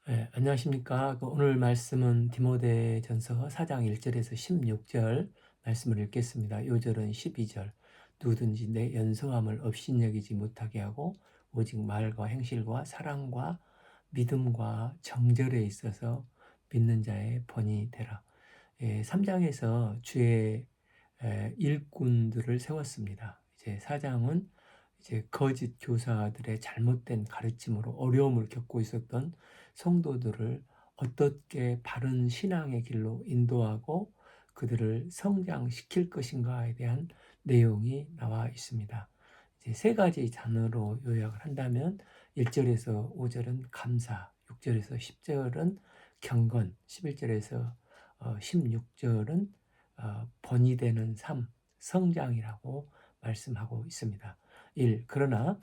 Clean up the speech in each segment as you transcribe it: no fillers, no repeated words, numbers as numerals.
네, 안녕하십니까. 오늘 말씀은 디모데전서 4장 1절에서 16절 말씀을 읽겠습니다. 요절은 12절. 누구든지 내 연소함을 업신여기지 못하게 하고 오직 말과 행실과 사랑과 믿음과 정절에 있어서 믿는 자의 본이 되라. 3장에서 주의 일꾼들을 세웠습니다. 이제 4장은 이제 거짓 교사들의 잘못된 가르침으로 어려움을 겪고 있었던 성도들을 어떻게 바른 신앙의 길로 인도하고 그들을 성장시킬 것인가에 대한 내용이 나와 있습니다. 이제 세 가지 단어로 요약을 한다면 1절에서 5절은 감사, 6절에서 10절은 경건, 11절에서 16절은 번이 되는 삶, 성장이라고 말씀하고 있습니다. 1. 그러나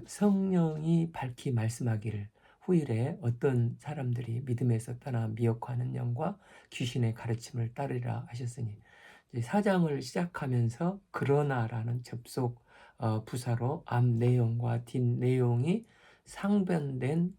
성령이 밝히 말씀하기를 후일에 어떤 사람들이 믿음에서 떠나 미혹하는 영과 귀신의 가르침을 따르리라 하셨으니, 4장을 시작하면서 그러나라는 접속 부사로 앞 내용과 뒷 내용이 상변된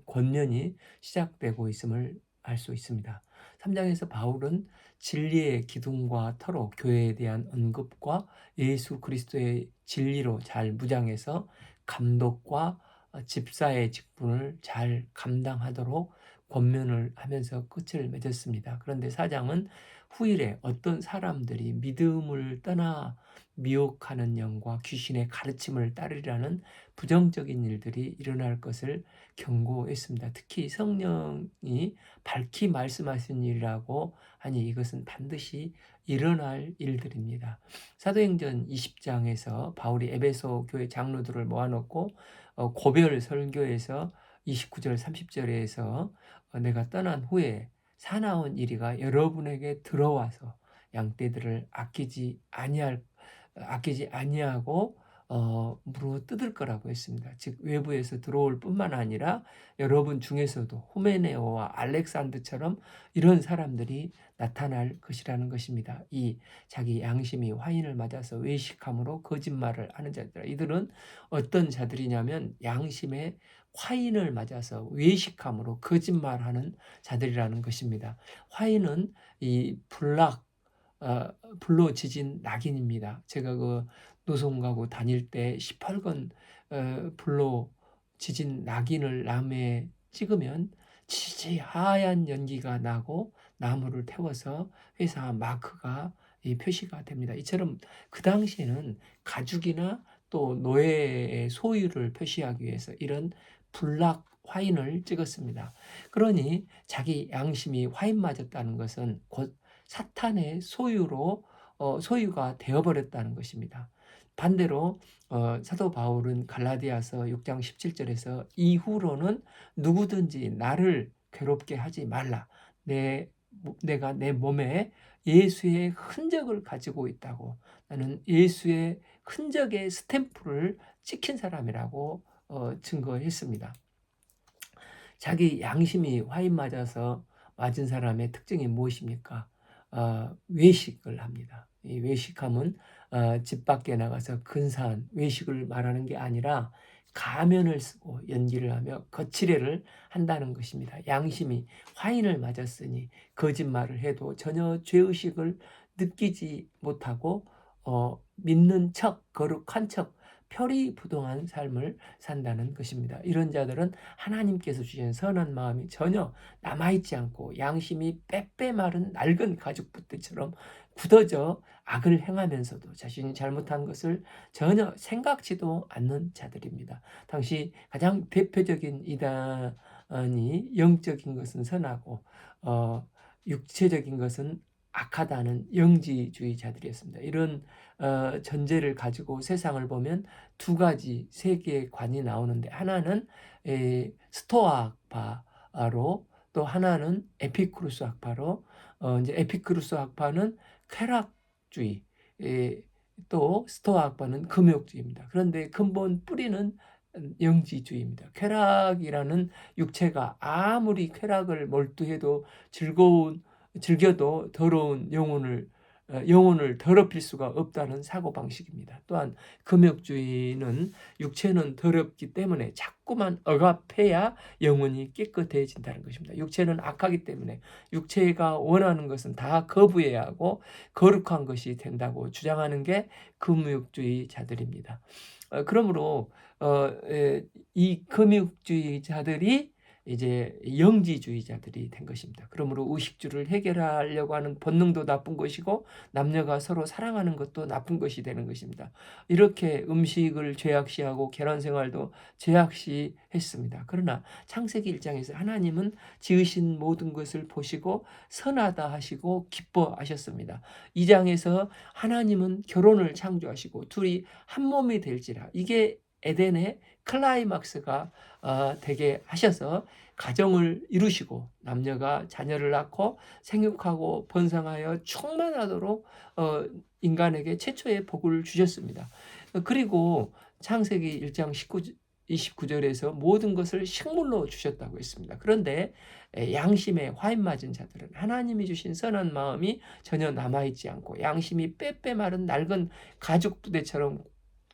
권면이 시작되고 있음을 알 수 있습니다. 3장에서 바울은 진리의 기둥과 터로 교회에 대한 언급과 예수 그리스도의 진리로 잘 무장해서 감독과 집사의 직분을 잘 감당하도록 권면을 하면서 끝을 맺었습니다. 그런데 4장은 후일에 어떤 사람들이 믿음을 떠나 미혹하는 영과 귀신의 가르침을 따르라는 부정적인 일들이 일어날 것을 경고했습니다. 특히 성령이 밝히 말씀하신 일이라고 하니 이것은 반드시 일어날 일들입니다. 사도행전 20장에서 바울이 에베소 교회 장로들을 모아놓고 고별 설교에서 29절 30절에서 내가 떠난 후에 사나운 이리가 여러분에게 들어와서 양떼들을 아끼지 아니하고 무르 뜯을 거라고 했습니다. 즉 외부에서 들어올 뿐만 아니라 여러분 중에서도 후메네오와 알렉산드처럼 이런 사람들이 나타날 것이라는 것입니다. 이 자기 양심이 화인을 맞아서 외식함으로 거짓말을 하는 자들, 이들은 어떤 자들이냐면 양심에 화인을 맞아서 외식함으로 거짓말하는 자들이라는 것입니다. 화인은 이 불로 지진 낙인입니다. 제가 그 노송가고 다닐 때 시뻘건 불로 지진 낙인을 나무에 찍으면 지지 하얀 연기가 나고 나무를 태워서 회사 마크가 이 표시가 됩니다. 이처럼 그 당시에는 가죽이나 또 노예의 소유를 표시하기 위해서 이런 불락 화인을 찍었습니다. 그러니 자기 양심이 화인 맞았다는 것은 곧 사탄의 소유가 되어버렸다는 것입니다. 반대로 사도 바울은 갈라디아서 6장 17절에서 이후로는 누구든지 나를 괴롭게 하지 말라. 내가 내 몸에 예수의 흔적을 가지고 있다고, 나는 예수의 흔적의 스탬프를 찍힌 사람이라고 증거했습니다. 자기 양심이 화인 맞아서 맞은 사람의 특징이 무엇입니까? 외식을 합니다. 이 외식함은 집 밖에 나가서 근사한 외식을 말하는 게 아니라 가면을 쓰고 연기를 하며 거칠애를 한다는 것입니다. 양심이 화인을 맞았으니 거짓말을 해도 전혀 죄의식을 느끼지 못하고 믿는 척, 거룩한 척, 표리부동한 삶을 산다는 것입니다. 이런 자들은 하나님께서 주신 선한 마음이 전혀 남아있지 않고 양심이 빼빼 마른 낡은 가죽부대처럼 굳어져 악을 행하면서도 자신이 잘못한 것을 전혀 생각지도 않는 자들입니다. 당시 가장 대표적인 이단이 영적인 것은 선하고 육체적인 것은 악하다는 영지주의자들이었습니다. 이런 전제를 가지고 세상을 보면 두 가지 세계관이 나오는데, 하나는 스토아 학파로, 또 하나는 에피쿠루스 학파로, 이제 에피쿠루스 학파는 쾌락주의, 또 스토아 학파는 금욕주의입니다. 그런데 근본 뿌리는 영지주의입니다. 쾌락이라는 육체가 아무리 쾌락을 몰두해도 즐겨도 더러운 영혼을 영혼을 더럽힐 수가 없다는 사고방식입니다. 또한 금욕주의는 육체는 더럽기 때문에 자꾸만 억압해야 영혼이 깨끗해진다는 것입니다. 육체는 악하기 때문에 육체가 원하는 것은 다 거부해야 하고 거룩한 것이 된다고 주장하는 게 금욕주의자들입니다. 그러므로 이 금욕주의자들이 이제 영지주의자들이 된 것입니다. 그러므로 의식주를 해결하려고 하는 본능도 나쁜 것이고 남녀가 서로 사랑하는 것도 나쁜 것이 되는 것입니다. 이렇게 음식을 죄악시하고 결혼생활도 죄악시했습니다. 그러나 창세기 1장에서 하나님은 지으신 모든 것을 보시고 선하다 하시고 기뻐하셨습니다. 2장에서 하나님은 결혼을 창조하시고 둘이 한 몸이 될지라, 이게 에덴의 클라이막스가 되게 하셔서 가정을 이루시고 남녀가 자녀를 낳고 생육하고 번성하여 충만하도록 인간에게 최초의 복을 주셨습니다. 그리고 창세기 1장 29절에서 모든 것을 식물로 주셨다고 했습니다. 그런데 양심에 화인 맞은 자들은 하나님이 주신 선한 마음이 전혀 남아있지 않고 양심이 빼빼 마른 낡은 가죽 부대처럼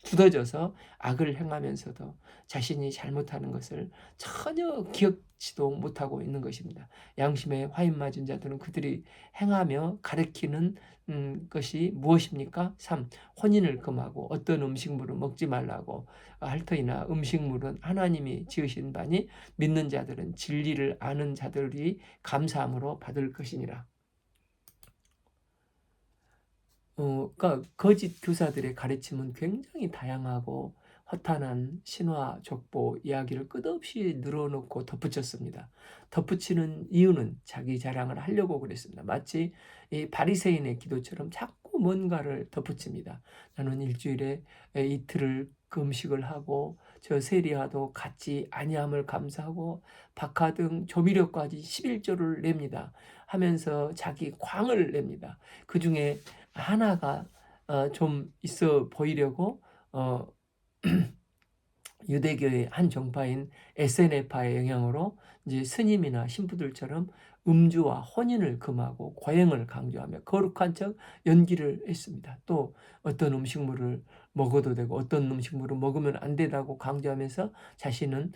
굳어져서 악을 행하면서도 자신이 잘못하는 것을 전혀 기억지도 못하고 있는 것입니다. 양심에 화인 맞은 자들은 그들이 행하며 가리키는 것이 무엇입니까? 3. 혼인을 금하고 어떤 음식물은 먹지 말라고 할 터이나 음식물은 하나님이 지으신 바니 믿는 자들은 진리를 아는 자들이 감사함으로 받을 것이니라. 그러니까 거짓 교사들의 가르침은 굉장히 다양하고 허탄한 신화, 족보 이야기를 끝없이 늘어놓고 덧붙였습니다. 덧붙이는 이유는 자기 자랑을 하려고 그랬습니다. 마치 이 바리새인의 기도처럼 자꾸 뭔가를 덧붙입니다. 나는 일주일에 이틀을 금식을 하고 저 세리와도 같지 아니함을 감사하고 박하 등 조미료까지 11조를 냅니다. 하면서 자기 광을 냅니다. 그 중에 하나가 좀 있어 보이려고 유대교의 한 정파인 SNF파의 영향으로 이제 스님이나 신부들처럼 음주와 혼인을 금하고 과행을 강조하며 거룩한 척 연기를 했습니다. 또 어떤 음식물을 먹어도 되고 어떤 음식물을 먹으면 안 된다고 강조하면서 자신은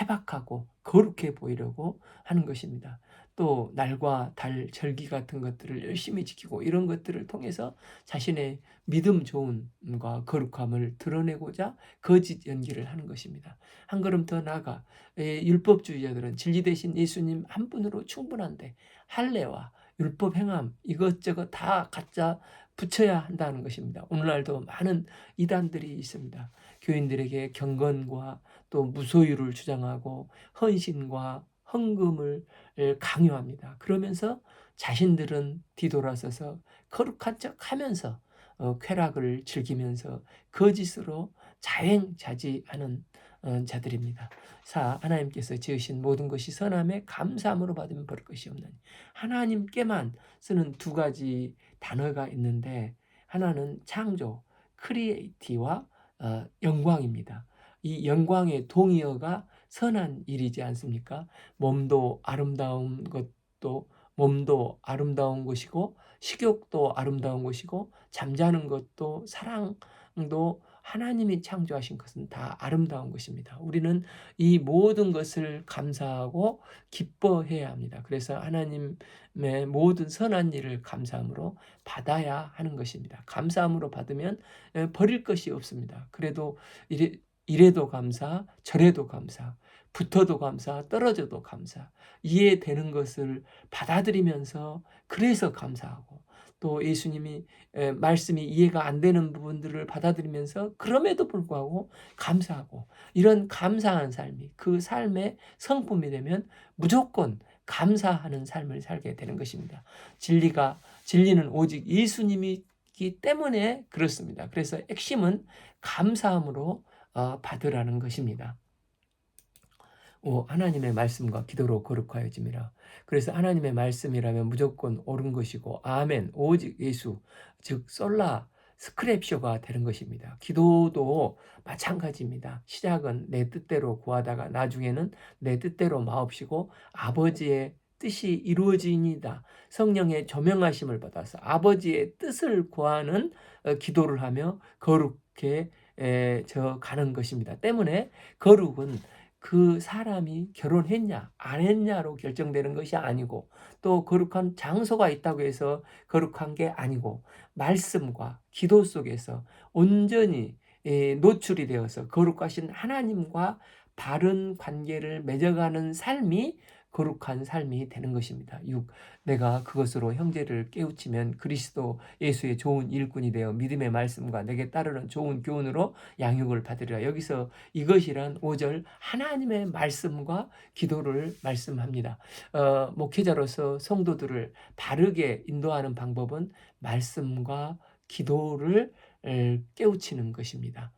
해박하고 거룩해 보이려고 하는 것입니다. 또 날과 달, 절기 같은 것들을 열심히 지키고 이런 것들을 통해서 자신의 믿음 좋음과 거룩함을 드러내고자 거짓 연기를 하는 것입니다. 한 걸음 더 나아가 율법주의자들은 진리 대신 예수님 한 분으로 충분한데 할례와 율법 행함 이것저것 다 갖다 붙여야 한다는 것입니다. 오늘날도 많은 이단들이 있습니다. 교인들에게 경건과 또 무소유를 주장하고 헌신과 헌금을 강요합니다. 그러면서 자신들은 뒤돌아서서 거룩한 척 하면서 쾌락을 즐기면서 거짓으로 자행자지하는 자들입니다. 4. 하나님께서 지으신 모든 것이 선함에 감사함으로 받으면 버릴 것이 없나니. 하나님께만 쓰는 두 가지 단어가 있는데 하나는 창조, 크리에이티와 영광입니다. 이 영광의 동의어가 선한 일이지 않습니까? 몸도 아름다운 것도 몸도 아름다운 것이고 식욕도 아름다운 것이고 잠자는 것도 사랑도 하나님이 창조하신 것은 다 아름다운 것입니다. 우리는 이 모든 것을 감사하고 기뻐해야 합니다. 그래서 하나님의 모든 선한 일을 감사함으로 받아야 하는 것입니다. 감사함으로 받으면 버릴 것이 없습니다. 그래도 이래도 감사, 저래도 감사, 붙어도 감사, 떨어져도 감사, 이해되는 것을 받아들이면서 그래서 감사하고 또 예수님이 말씀이 이해가 안 되는 부분들을 받아들이면서 그럼에도 불구하고 감사하고 이런 감사한 삶이 그 삶의 성품이 되면 무조건 감사하는 삶을 살게 되는 것입니다. 진리는 오직 예수님이기 때문에 그렇습니다. 그래서 핵심은 감사함으로 받으라는 것입니다. 하나님의 말씀과 기도로 거룩하여짐이라. 그래서 하나님의 말씀이라면 무조건 옳은 것이고 아멘 오직 예수 즉 솔라 스크랩쇼가 되는 것입니다. 기도도 마찬가지입니다. 시작은 내 뜻대로 구하다가 나중에는 내 뜻대로 마옵시고 아버지의 뜻이 이루어지니이다. 성령의 조명하심을 받아서 아버지의 뜻을 구하는 기도를 하며 거룩해 져 가는 것입니다. 때문에 거룩은 그 사람이 결혼했냐 안 했냐로 결정되는 것이 아니고, 또 거룩한 장소가 있다고 해서 거룩한 게 아니고, 말씀과 기도 속에서 온전히 노출이 되어서 거룩하신 하나님과 바른 관계를 맺어가는 삶이 거룩한 삶이 되는 것입니다. 6. 내가 그것으로 형제를 깨우치면 그리스도 예수의 좋은 일꾼이 되어 믿음의 말씀과 내게 따르는 좋은 교훈으로 양육을 받으리라. 여기서 이것이란 5절 하나님의 말씀과 기도를 말씀합니다. 목회자로서 성도들을 바르게 인도하는 방법은 말씀과 기도를 깨우치는 것입니다.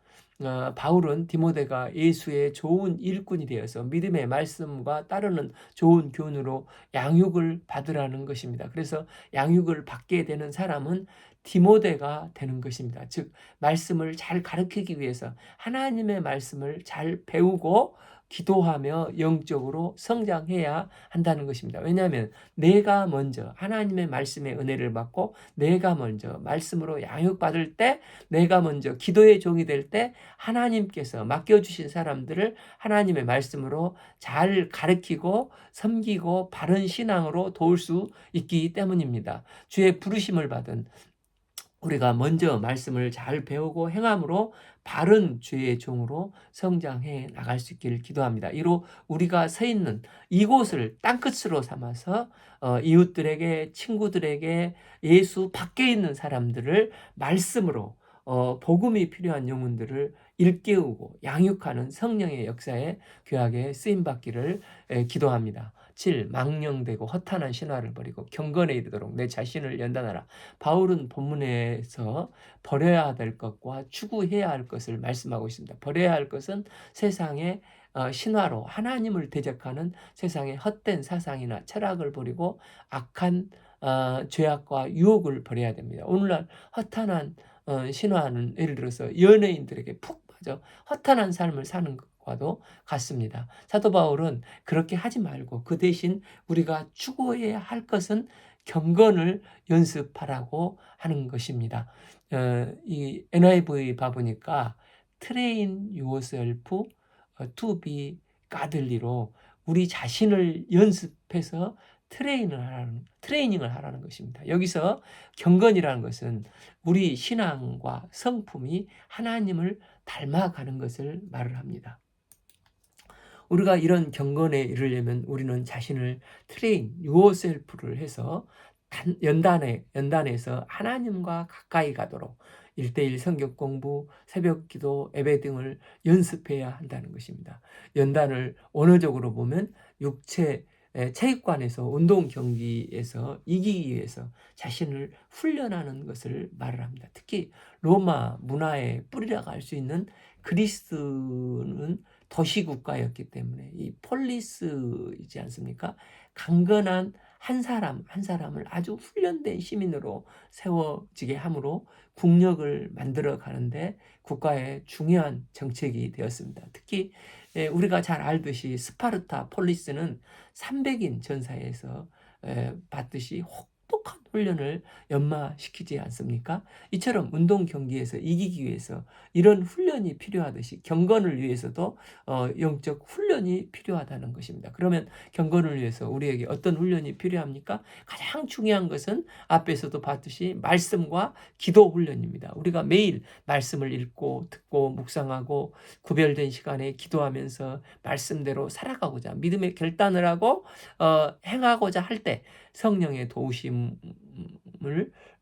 바울은 디모데가 예수의 좋은 일꾼이 되어서 믿음의 말씀과 따르는 좋은 교훈으로 양육을 받으라는 것입니다. 그래서 양육을 받게 되는 사람은 디모데가 되는 것입니다. 즉 말씀을 잘 가르치기 위해서 하나님의 말씀을 잘 배우고 기도하며 영적으로 성장해야 한다는 것입니다. 왜냐하면 내가 먼저 하나님의 말씀의 은혜를 받고 내가 먼저 말씀으로 양육받을 때, 내가 먼저 기도의 종이 될 때 하나님께서 맡겨주신 사람들을 하나님의 말씀으로 잘 가르치고 섬기고 바른 신앙으로 도울 수 있기 때문입니다. 주의 부르심을 받은 우리가 먼저 말씀을 잘 배우고 행함으로 바른 주의 종으로 성장해 나갈 수 있기를 기도합니다. 이로 우리가 서 있는 이곳을 땅끝으로 삼아서 이웃들에게, 친구들에게, 예수 밖에 있는 사람들을 말씀으로 복음이 필요한 영혼들을 일깨우고 양육하는 성령의 역사에 귀하게 쓰임받기를 기도합니다. 7. 망령되고 허탄한 신화를 버리고 경건에 이르도록 내 자신을 연단하라. 바울은 본문에서 버려야 될 것과 추구해야 할 것을 말씀하고 있습니다. 버려야 할 것은 세상의 신화로 하나님을 대적하는 세상의 헛된 사상이나 철학을 버리고 악한 죄악과 유혹을 버려야 됩니다. 오늘날 허탄한 신화는 예를 들어서 연예인들에게 푹 빠져 허탄한 삶을 사는 것과도 같습니다. 사도 바울은 그렇게 하지 말고 그 대신 우리가 추구해야 할 것은 경건을 연습하라고 하는 것입니다. 이 NIV 봐보니까 train yourself to be godly로 우리 자신을 연습해서 트레이닝을 하라는 것입니다. 여기서 경건이라는 것은 우리 신앙과 성품이 하나님을 닮아가는 것을 말을 합니다. 우리가 이런 경건에 이르려면 우리는 자신을 트레인, yourself를 해서 연단해서 하나님과 가까이 가도록 1:1 성경 공부, 새벽 기도, 예배 등을 연습해야 한다는 것입니다. 연단을 언어적으로 보면 육체 체육관에서 운동 경기에서 이기기 위해서 자신을 훈련하는 것을 말을 합니다. 특히 로마 문화의 뿌리라고 할 수 있는 그리스는 도시국가였기 때문에 이 폴리스이지 않습니까? 강건한 한 사람 한 사람을 아주 훈련된 시민으로 세워지게 함으로 국력을 만들어 가는데 국가의 중요한 정책이 되었습니다. 특히 우리가 잘 알듯이 스파르타 폴리스는 300인 전사에서 받듯이 혹독한 훈련을 연마시키지 않습니까? 이처럼 운동 경기에서 이기기 위해서 이런 훈련이 필요하듯이 경건을 위해서도 영적 훈련이 필요하다는 것입니다. 그러면 경건을 위해서 우리에게 어떤 훈련이 필요합니까? 가장 중요한 것은 앞에서도 봤듯이 말씀과 기도 훈련입니다. 우리가 매일 말씀을 읽고 듣고 묵상하고 구별된 시간에 기도하면서 말씀대로 살아가고자 믿음의 결단을 하고 행하고자 할 때 성령의 도우심을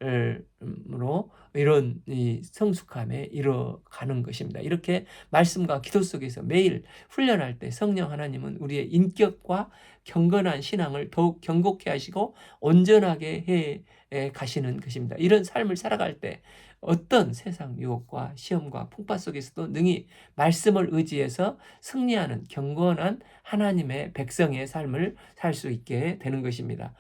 으로 이런 이 성숙함에 이뤄가는 것입니다. 이렇게 말씀과 기도 속에서 매일 훈련할 때 성령 하나님은 우리의 인격과 경건한 신앙을 더욱 견고케 하시고 온전하게 해 가시는 것입니다. 이런 삶을 살아갈 때 어떤 세상 유혹과 시험과 풍파 속에서도 능히 말씀을 의지해서 승리하는 경건한 하나님의 백성의 삶을 살 수 있게 되는 것입니다.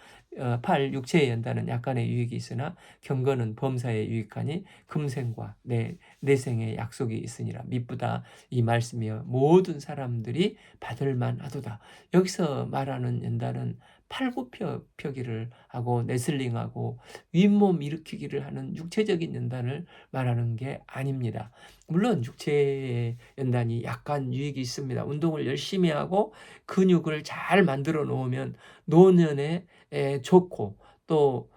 8. 육체의 연단은 약간의 유익이 있으나 경건은 범사에 유익하니 금생과 내 내생의 약속이 있으니라. 미쁘다 이 말씀이여 모든 사람들이 받을 만하도다. 여기서 말하는 연단은 팔굽혀펴기를 하고 레슬링하고 윗몸 일으키기를 하는 육체적인 연단을 말하는 게 아닙니다. 물론 육체의 연단이 약간 유익이 있습니다. 운동을 열심히 하고 근육을 잘 만들어 놓으면 노년에 좋고, 또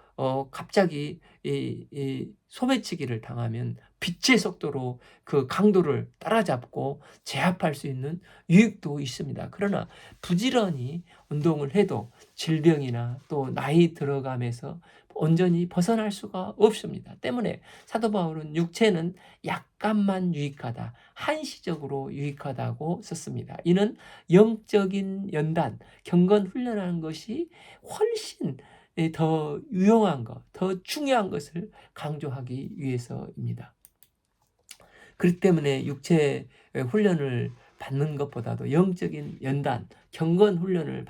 갑자기 이 소매치기를 당하면 빛의 속도로 그 강도를 따라잡고 제압할 수 있는 유익도 있습니다. 그러나 부지런히 운동을 해도 질병이나 또 나이 들어감에서 온전히 벗어날 수가 없습니다. 때문에 사도 바울은 육체는 약간만 유익하다, 한시적으로 유익하다고 썼습니다. 이는 영적인 연단, 경건 훈련하는 것이 훨씬 더 유용한 것, 더 중요한 것을 강조하기 위해서입니다. 그렇기 때문에 육체 훈련을 받는 것보다도 영적인 연단, 경건 훈련을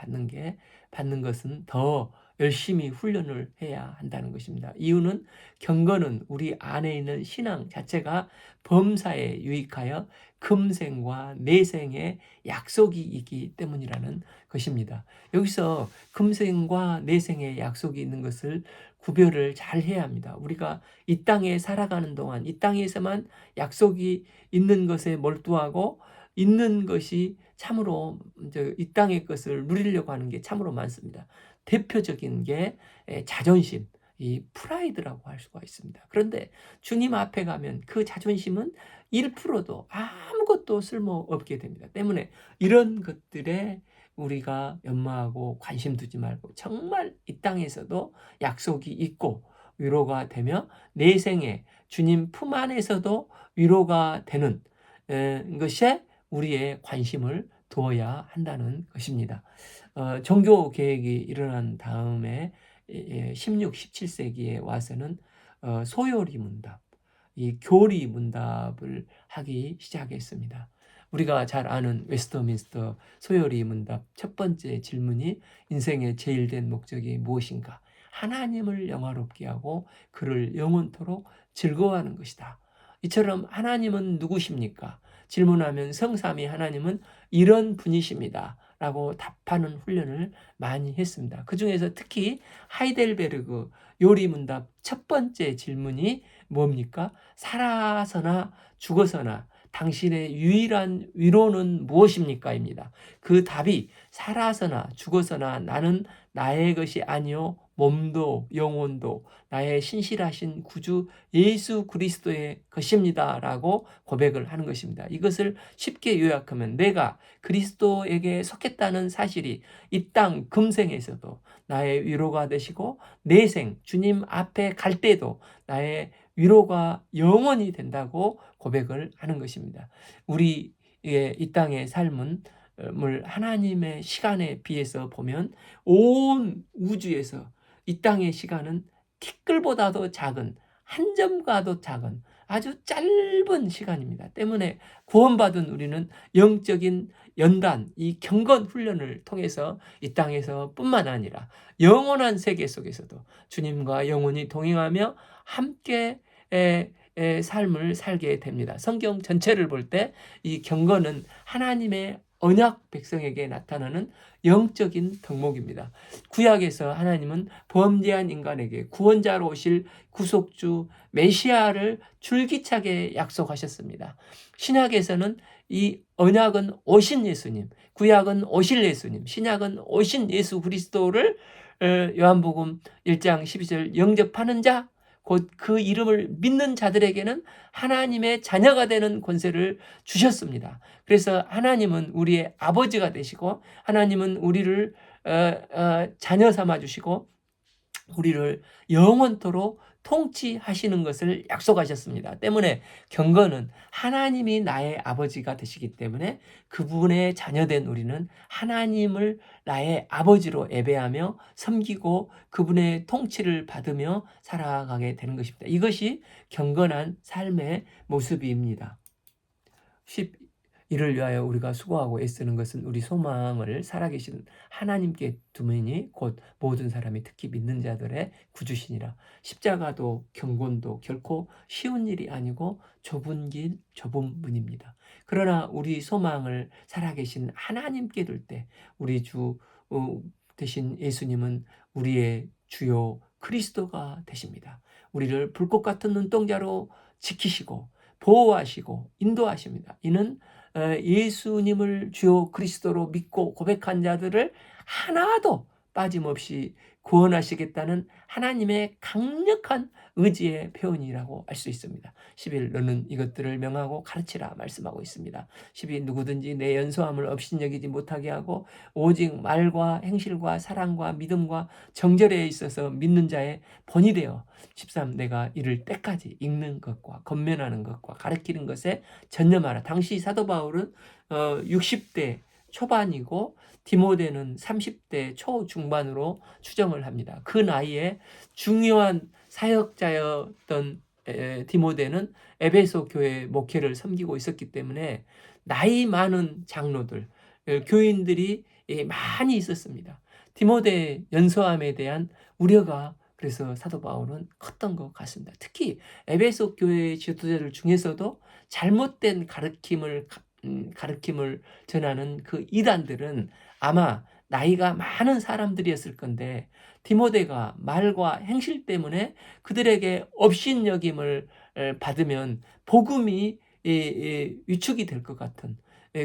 받는 것은 더 열심히 훈련을 해야 한다는 것입니다. 이유는 경건은 우리 안에 있는 신앙 자체가 범사에 유익하여 금생과 내생의 약속이 있기 때문이라는 것입니다. 여기서 금생과 내생의 약속이 있는 것을 구별을 잘 해야 합니다. 우리가 이 땅에 살아가는 동안 이 땅에서만 약속이 있는 것에 몰두하고 있는 것이 참으로 이 땅의 것을 누리려고 하는 게 참으로 많습니다. 대표적인 게 자존심, 이 프라이드라고 할 수가 있습니다. 그런데 주님 앞에 가면 그 자존심은 1%도 아무것도 쓸모없게 됩니다. 때문에 이런 것들에 우리가 연마하고 관심 두지 말고 정말 이 땅에서도 약속이 있고 위로가 되며 내생에 주님 품 안에서도 위로가 되는 것에 우리의 관심을 두어야 한다는 것입니다. 종교 개혁이 일어난 다음에 16, 17세기에 와서는 소요리 문답, 이 교리 문답을 하기 시작했습니다. 우리가 잘 아는 웨스터민스터 소요리 문답 첫 번째 질문이 인생의 제일 된 목적이 무엇인가? 하나님을 영화롭게 하고 그를 영원토록 즐거워하는 것이다. 이처럼 하나님은 누구십니까? 질문하면 성삼위 하나님은 이런 분이십니다. 라고 답하는 훈련을 많이 했습니다. 그 중에서 특히 하이델베르그 요리문답 첫 번째 질문이 뭡니까? 살아서나 죽어서나 당신의 유일한 위로는 무엇입니까? 입니다. 그 답이 살아서나 죽어서나 나는 나의 것이 아니요 몸도 영혼도 나의 신실하신 구주 예수 그리스도의 것입니다. 라고 고백을 하는 것입니다. 이것을 쉽게 요약하면 내가 그리스도에게 속했다는 사실이 이 땅 금생에서도 나의 위로가 되시고 내생 주님 앞에 갈 때도 나의 위로가 영원히 된다고 고백을 하는 것입니다. 우리의 이 땅의 삶은 하나님의 시간에 비해서 보면 온 우주에서 이 땅의 시간은 티끌보다도 작은, 한 점과도 작은 아주 짧은 시간입니다. 때문에 구원받은 우리는 영적인 연단, 이 경건 훈련을 통해서 이 땅에서 뿐만 아니라 영원한 세계 속에서도 주님과 영원히 동행하며 함께 삶을 살게 됩니다. 성경 전체를 볼 때 이 경건은 하나님의 언약 백성에게 나타나는 영적인 덕목입니다. 구약에서 하나님은 범죄한 인간에게 구원자로 오실 구속주 메시아를 줄기차게 약속하셨습니다. 신약에서는 이 언약은 오신 예수님, 구약은 오실 예수님, 신약은 오신 예수 그리스도를 요한복음 1장 12절 영접하는 자, 곧 그 이름을 믿는 자들에게는 하나님의 자녀가 되는 권세를 주셨습니다. 그래서 하나님은 우리의 아버지가 되시고 하나님은 우리를 자녀 삼아 주시고 우리를 영원토록 통치하시는 것을 약속하셨습니다. 때문에 경건은 하나님이 나의 아버지가 되시기 때문에 그분의 자녀된 우리는 하나님을 나의 아버지로 예배하며 섬기고 그분의 통치를 받으며 살아가게 되는 것입니다. 이것이 경건한 삶의 모습입니다. 이를 위하여 우리가 수고하고 애쓰는 것은 우리 소망을 살아계신 하나님께 두매니 곧 모든 사람이 특히 믿는 자들의 구주시니라. 십자가도 경건도 결코 쉬운 일이 아니고 좁은 길 좁은 문입니다. 그러나 우리 소망을 살아계신 하나님께 둘 때 우리 주 되신 예수님은 우리의 주요 그리스도가 되십니다. 우리를 불꽃 같은 눈동자로 지키시고 보호하시고 인도하십니다. 이는 예수님을 주요 그리스도로 믿고 고백한 자들을 하나도 빠짐없이 구원하시겠다는 하나님의 강력한 의지의 표현이라고 할 수 있습니다. 10일 너는 이것들을 명하고 가르치라 말씀하고 있습니다. 12 누구든지 내 연소함을 업신여기지 못하게 하고 오직 말과 행실과 사랑과 믿음과 정절에 있어서 믿는 자의 본이 되어 13 내가 이를 때까지 읽는 것과 권면하는 것과 가르치는 것에 전념하라. 당시 사도 바울은 60대 초반이고 디모데는 30대 초중반으로 추정을 합니다. 그 나이에 중요한 사역자였던 디모데는 에베소 교회 목회를 섬기고 있었기 때문에 나이 많은 장로들, 교인들이 많이 있었습니다. 디모데 연소함에 대한 우려가 그래서 사도 바울은 컸던 것 같습니다. 특히 에베소 교회 지도자들 중에서도 잘못된 가르침을 전하는 그 이단들은 아마 나이가 많은 사람들이었을 건데 디모데가 말과 행실 때문에 그들에게 업신여김을 받으면 복음이 위축이 될 것 같은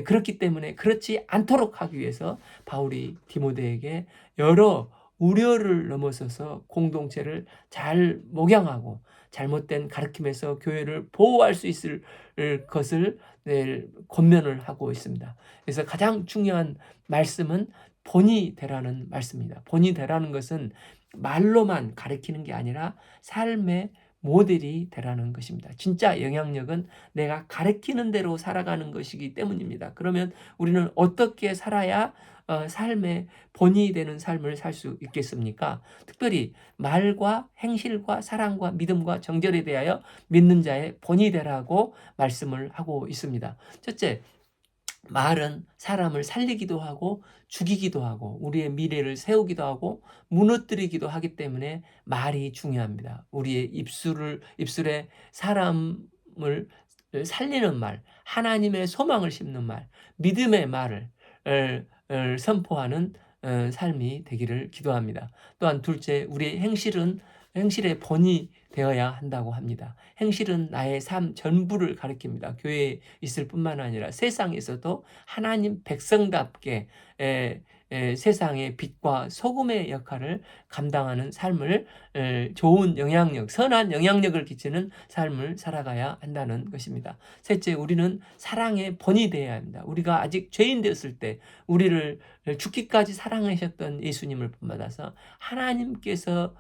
그렇기 때문에 그렇지 않도록 하기 위해서 바울이 디모데에게 여러 우려를 넘어서서 공동체를 잘 목양하고 잘못된 가르침에서 교회를 보호할 수 있을 것을 권면을 하고 있습니다. 그래서 가장 중요한 말씀은 본이 되라는 말씀입니다. 본이 되라는 것은 말로만 가르치는 게 아니라 삶의 모델이 되라는 것입니다. 진짜 영향력은 내가 가르치는 대로 살아가는 것이기 때문입니다. 그러면 우리는 어떻게 살아야 삶의 본이 되는 삶을 살 수 있겠습니까? 특별히 말과 행실과 사랑과 믿음과 정절에 대하여 믿는 자의 본이 되라고 말씀을 하고 있습니다. 첫째, 말은 사람을 살리기도 하고 죽이기도 하고 우리의 미래를 세우기도 하고 무너뜨리기도 하기 때문에 말이 중요합니다. 우리의 입술에 사람을 살리는 말, 하나님의 소망을 심는 말, 믿음의 말을 선포하는 삶이 되기를 기도합니다. 또한 둘째, 우리의 행실의 본이 되어야 한다고 합니다. 행실은 나의 삶 전부를 가리킵니다. 교회에 있을 뿐만 아니라 세상에서도 하나님 백성답게 세상의 빛과 소금의 역할을 감당하는 삶을 좋은 영향력, 선한 영향력을 끼치는 삶을 살아가야 한다는 것입니다. 셋째, 우리는 사랑의 본이 되어야 합니다. 우리가 아직 죄인 되었을 때 우리를 죽기까지 사랑하셨던 예수님을 본받아서 하나님께서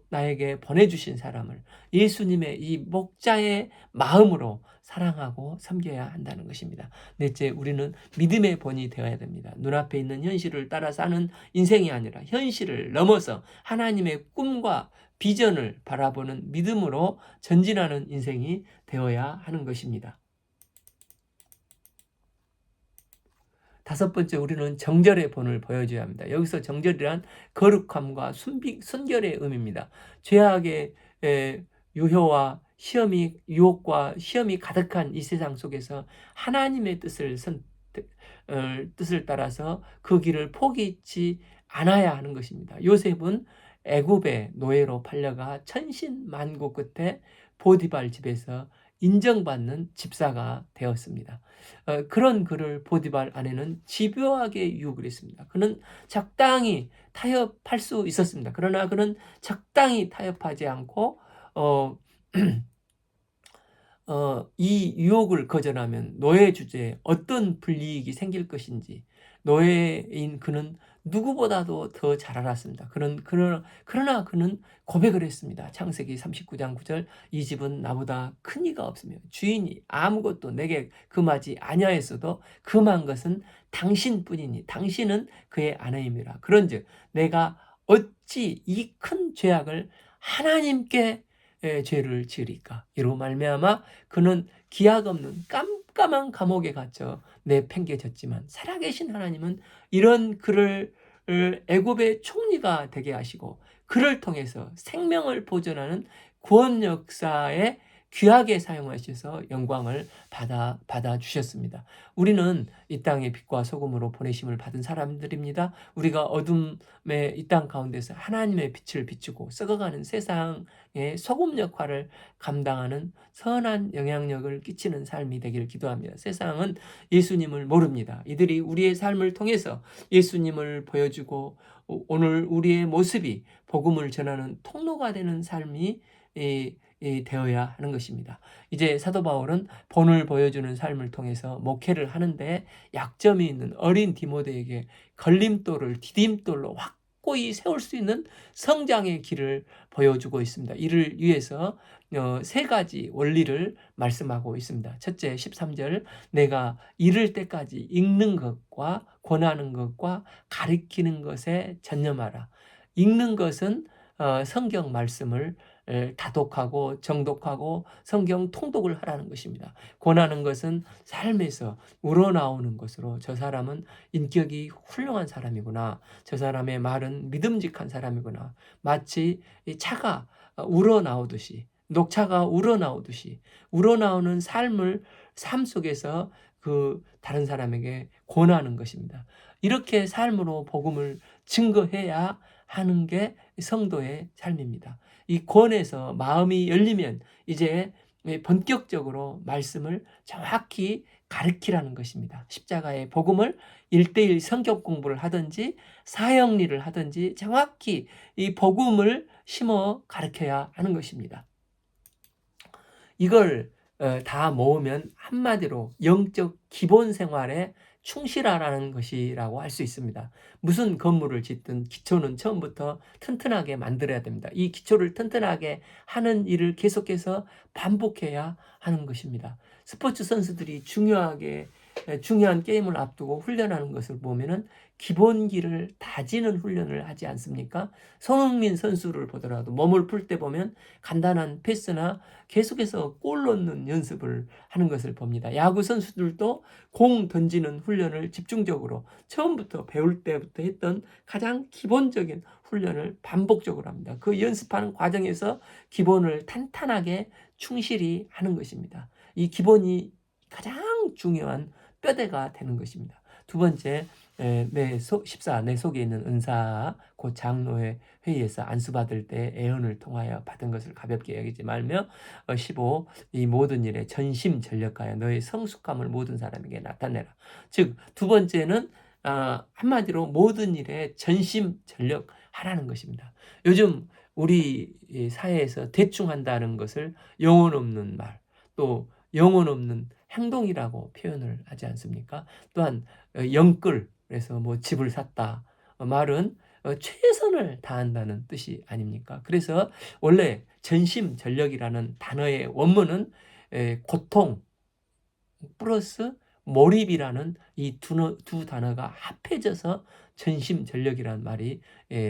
나에게 보내주신 사람을 예수님의 이 목자의 마음으로 사랑하고 섬겨야 한다는 것입니다. 넷째, 우리는 믿음의 본이 되어야 됩니다. 눈앞에 있는 현실을 따라 사는 인생이 아니라 현실을 넘어서 하나님의 꿈과 비전을 바라보는 믿음으로 전진하는 인생이 되어야 하는 것입니다. 다섯 번째, 우리는 정절의 본을 보여줘야 합니다. 여기서 정절이란 거룩함과 순결의 의미입니다. 죄악의 유혹과 시험이 가득한 이 세상 속에서 하나님의 뜻을 따라서 그 길을 포기치 않아야 하는 것입니다. 요셉은 애굽의 노예로 팔려가 천신만고 끝에 보디발 집에서 인정받는 집사가 되었습니다. 그런 그를 보디발 아내는 집요하게 유혹을 했습니다. 그는 적당히 타협할 수 있었습니다. 그러나 그는 적당히 타협하지 않고 이 유혹을 거절하면 노예 주제에 어떤 불이익이 생길 것인지 노예인 그는 누구보다도 더 잘 알았습니다. 그러나 그는 고백을 했습니다. 창세기 39장 9절 이 집은 나보다 큰 이가 없으며 주인이 아무것도 내게 금하지 아니하였어도 금한 것은 당신뿐이니 당신은 그의 아내임이라. 그런즉 내가 어찌 이 큰 죄악을 하나님께 죄를 지으리까. 이로 말미암아 그는 기약 없는 깜깜한 감옥에 갇혀 내팽개쳤지만 살아계신 하나님은 이런 그를 애굽의 총리가 되게 하시고 그를 통해서 생명을 보존하는 구원 역사에 귀하게 사용하셔서 영광을 받아 주셨습니다. 우리는 이 땅의 빛과 소금으로 보내심을 받은 사람들입니다. 우리가 어둠의 이 땅 가운데서 하나님의 빛을 비추고 썩어가는 세상의 소금 역할을 감당하는 선한 영향력을 끼치는 삶이 되기를 기도합니다. 세상은 예수님을 모릅니다. 이들이 우리의 삶을 통해서 예수님을 보여주고 오늘 우리의 모습이 복음을 전하는 통로가 되는 삶이 되어야 하는 것입니다. 이제 사도 바울은 본을 보여주는 삶을 통해서 목회를 하는데 약점이 있는 어린 디모데에게 걸림돌을 디딤돌로 확고히 세울 수 있는 성장의 길을 보여주고 있습니다. 이를 위해서 세 가지 원리를 말씀하고 있습니다. 첫째 13절 내가 이를 때까지 읽는 것과 권하는 것과 가르치는 것에 전념하라. 읽는 것은 성경 말씀을 다독하고 정독하고 성경 통독을 하라는 것입니다. 권하는 것은 삶에서 우러나오는 것으로 저 사람은 인격이 훌륭한 사람이구나. 저 사람의 말은 믿음직한 사람이구나. 마치 차가 우러나오듯이 녹차가 우러나오듯이 우러나오는 삶 속에서 그 다른 사람에게 권하는 것입니다. 이렇게 삶으로 복음을 증거해야 하는 게 성도의 삶입니다. 이 권에서 마음이 열리면 이제 본격적으로 말씀을 정확히 가르치라는 것입니다. 십자가의 복음을 1:1 성경 공부를 하든지 사형리를 하든지 정확히 이 복음을 심어 가르쳐야 하는 것입니다. 이걸 다 모으면 한마디로 영적 기본 생활에 충실하라는 것이라고 할 수 있습니다. 무슨 건물을 짓든 기초는 처음부터 튼튼하게 만들어야 됩니다. 이 기초를 튼튼하게 하는 일을 계속해서 반복해야 하는 것입니다. 스포츠 선수들이 중요한 게임을 앞두고 훈련하는 것을 보면은 기본기를 다지는 훈련을 하지 않습니까? 손흥민 선수를 보더라도 몸을 풀 때 보면 간단한 패스나 계속해서 골 넣는 연습을 하는 것을 봅니다. 야구 선수들도 공 던지는 훈련을 집중적으로 처음부터 배울 때부터 했던 가장 기본적인 훈련을 반복적으로 합니다. 그 연습하는 과정에서 기본을 탄탄하게 충실히 하는 것입니다. 이 기본이 가장 중요한 뼈대가 되는 것입니다. 두 번째, 내 속에 있는 은사, 곧 장로의 회의에서 안수받을 때 애언을 통하여 받은 것을 가볍게 여기지 말며 15, 이 모든 일에 전심전력하여 너의 성숙함을 모든 사람에게 나타내라. 즉, 두 번째는 한마디로 모든 일에 전심전력하라는 것입니다. 요즘 우리 사회에서 대충 한다는 것을 영혼 없는 말, 또 영혼 없는 행동이라고 표현을 하지 않습니까? 또한 영끌에서 뭐 집을 샀다 말은 최선을 다한다는 뜻이 아닙니까? 그래서 원래 전심전력이라는 단어의 원문은 고통 플러스 몰입이라는 이 두 단어가 합해져서 전심전력이라는 말이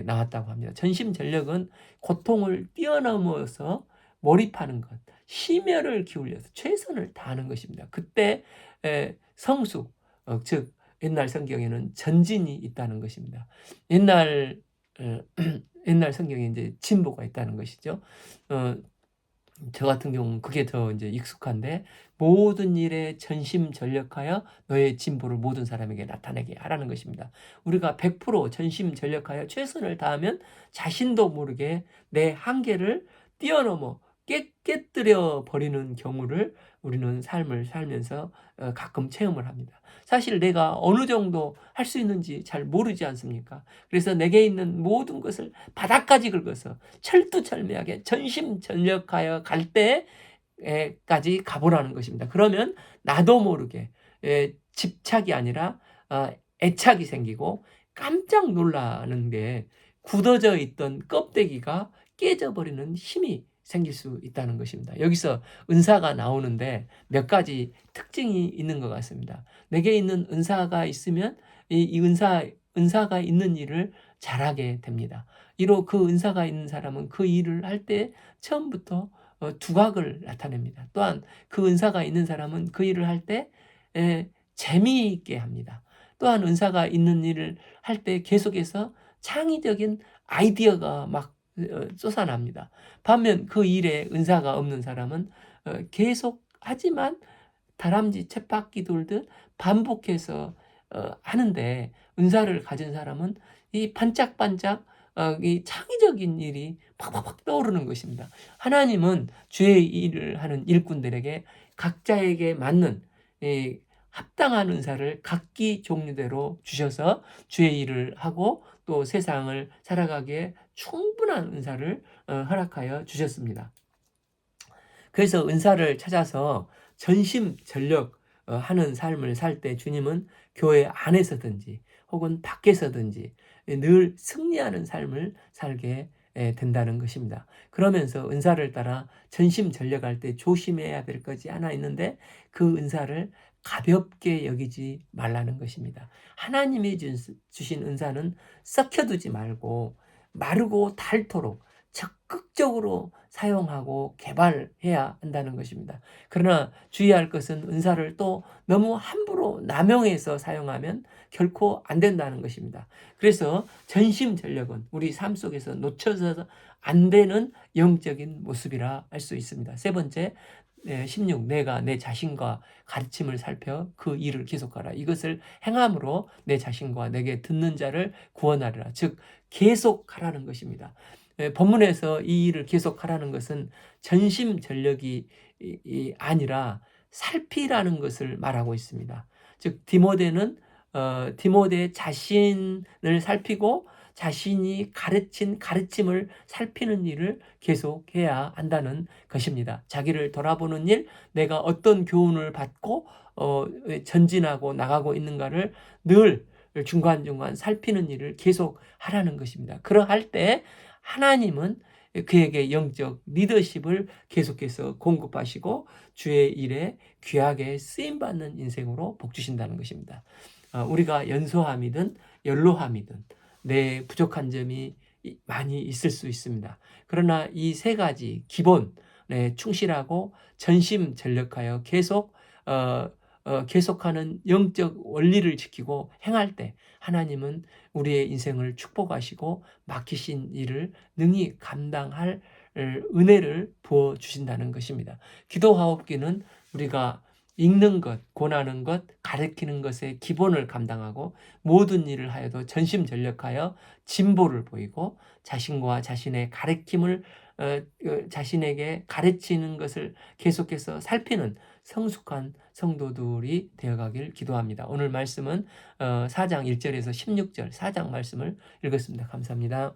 나왔다고 합니다. 전심전력은 고통을 뛰어넘어서 몰입하는 것, 심혈을 기울여서 최선을 다하는 것입니다. 그때 성숙, 즉 옛날 성경에는 전진이 있다는 것입니다. 옛날 성경에 이제 진보가 있다는 것이죠. 저 같은 경우는 그게 더 이제 익숙한데 모든 일에 전심전력하여 너의 진보를 모든 사람에게 나타내게 하라는 것입니다. 우리가 100% 전심전력하여 최선을 다하면 자신도 모르게 내 한계를 뛰어넘어 깨뜨려 버리는 경우를 우리는 삶을 살면서 가끔 체험을 합니다. 사실 내가 어느 정도 할 수 있는지 잘 모르지 않습니까? 그래서 내게 있는 모든 것을 바닥까지 긁어서 철두철미하게 전심전력하여 갈 때까지 가보라는 것입니다. 그러면 나도 모르게 집착이 아니라 애착이 생기고 깜짝 놀라는 게 굳어져 있던 껍데기가 깨져버리는 힘이 생길 수 있다는 것입니다. 여기서 은사가 나오는데 몇 가지 특징이 있는 것 같습니다. 내게 있는 은사가 있으면 이 은사가 있는 일을 잘하게 됩니다. 이로 그 은사가 있는 사람은 그 일을 할 때 처음부터 두각을 나타냅니다. 또한 그 은사가 있는 사람은 그 일을 할 때 재미있게 합니다. 또한 은사가 있는 일을 할 때 계속해서 창의적인 아이디어가 막 솟아납니다. 반면 그 일에 은사가 없는 사람은 계속 하지만 다람쥐 쳇바퀴 돌듯 반복해서 하는데, 은사를 가진 사람은 이 반짝반짝 이 창의적인 일이 팍팍팍 떠오르는 것입니다. 하나님은 주의 일을 하는 일꾼들에게 각자에게 맞는 이 합당한 은사를 각기 종류대로 주셔서 주의 일을 하고 또 세상을 살아가기에 충분한 은사를 허락하여 주셨습니다. 그래서 은사를 찾아서 전심전력 하는 삶을 살 때 주님은 교회 안에서든지 혹은 밖에서든지 늘 승리하는 삶을 살게 된다는 것입니다. 그러면서 은사를 따라 전심전력할 때 조심해야 될 것이 하나 있는데, 그 은사를 가볍게 여기지 말라는 것입니다. 하나님이 주신 은사는 썩혀두지 말고 마르고 닳도록 적극적으로 사용하고 개발해야 한다는 것입니다. 그러나 주의할 것은 은사를 또 너무 함부로 남용해서 사용하면 결코 안 된다는 것입니다. 그래서 전심전력은 우리 삶 속에서 놓쳐서 안 되는 영적인 모습이라 할 수 있습니다. 세 번째, 16, 내가 내 자신과 가르침을 살펴 그 일을 계속하라. 이것을 행함으로 내 자신과 내게 듣는 자를 구원하리라. 즉 계속하라는 것입니다. 본문에서 이 일을 계속하라는 것은 전심전력이 아니라 살피라는 것을 말하고 있습니다. 즉 디모데는 디모데 자신을 살피고 자신이 가르친 가르침을 살피는 일을 계속해야 한다는 것입니다. 자기를 돌아보는 일, 내가 어떤 교훈을 받고 전진하고 나가고 있는가를 늘 중간중간 살피는 일을 계속 하라는 것입니다. 그러할 때 하나님은 그에게 영적 리더십을 계속해서 공급하시고 주의 일에 귀하게 쓰임받는 인생으로 복 주신다는 것입니다. 우리가 연소함이든 연로함이든 내 부족한 점이 많이 있을 수 있습니다. 그러나 이 세 가지 기본 충실하고 전심전력하여 계속하는 영적 원리를 지키고 행할 때 하나님은 우리의 인생을 축복하시고 맡기신 일을 능히 감당할 은혜를 부어주신다는 것입니다. 기도하옵기는 우리가 읽는 것, 권하는 것, 가르치는 것의 기본을 감당하고 모든 일을 하여도 전심전력하여 진보를 보이고 자신과 자신의 가르침을 자신에게 가르치는 것을 계속해서 살피는 성숙한 성도들이 되어가길 기도합니다. 오늘 말씀은 4장 1절에서 16절 4장 말씀을 읽었습니다. 감사합니다.